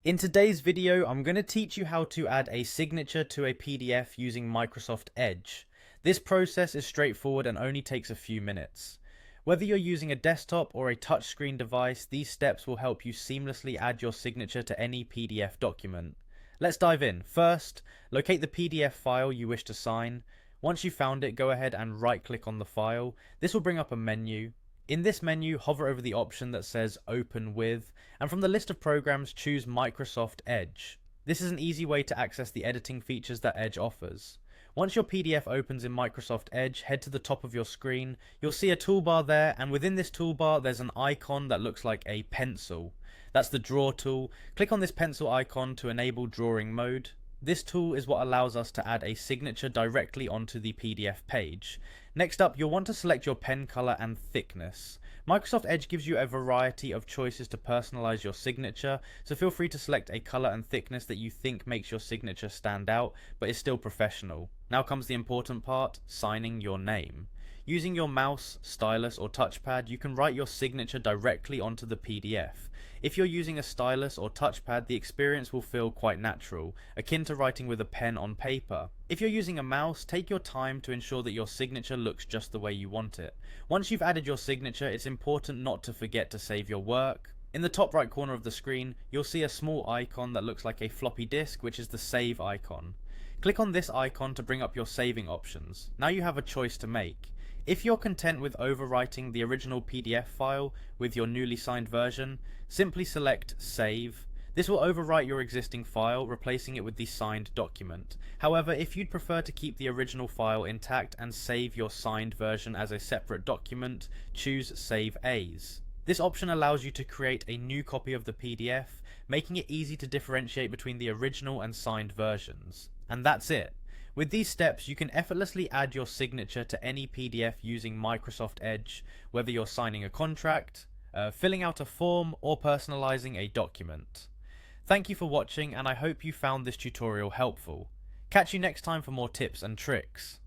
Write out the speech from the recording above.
In today's video, I'm going to teach you how to add a signature to a PDF using Microsoft Edge. This process is straightforward and only takes a few minutes. Whether you're using a desktop or a touchscreen device, these steps will help you seamlessly add your signature to any PDF document. Let's dive in. First, locate the PDF file you wish to sign. Once you've found it, go ahead and right-click on the file. This will bring up a menu. In this menu, hover over the option that says Open With, and from the list of programs, choose Microsoft Edge. This is an easy way to access the editing features that Edge offers. Once your PDF opens in Microsoft Edge, head to the top of your screen. You'll see a toolbar there, and within this toolbar, there's an icon that looks like a pencil. That's the Draw tool. Click on this pencil icon to enable drawing mode. This tool is what allows us to add a signature directly onto the PDF page. Next up, you'll want to select your pen color and thickness. Microsoft Edge gives you a variety of choices to personalize your signature, so feel free to select a color and thickness that you think makes your signature stand out, but is still professional. Now comes the important part, signing your name. Using your mouse, stylus, or touchpad, you can write your signature directly onto the PDF. If you're using a stylus or touchpad, the experience will feel quite natural, akin to writing with a pen on paper. If you're using a mouse, take your time to ensure that your signature looks just the way you want it. Once you've added your signature, it's important not to forget to save your work. In the top right corner of the screen, you'll see a small icon that looks like a floppy disk, which is the save icon. Click on this icon to bring up your saving options. Now you have a choice to make. If you're content with overwriting the original PDF file with your newly signed version, simply select Save. This will overwrite your existing file, replacing it with the signed document. However, if you'd prefer to keep the original file intact and save your signed version as a separate document, choose Save As. This option allows you to create a new copy of the PDF, making it easy to differentiate between the original and signed versions. And that's it. With these steps, you can effortlessly add your signature to any PDF using Microsoft Edge, whether you're signing a contract, filling out a form, or personalizing a document. Thank you for watching, and I hope you found this tutorial helpful. Catch you next time for more tips and tricks.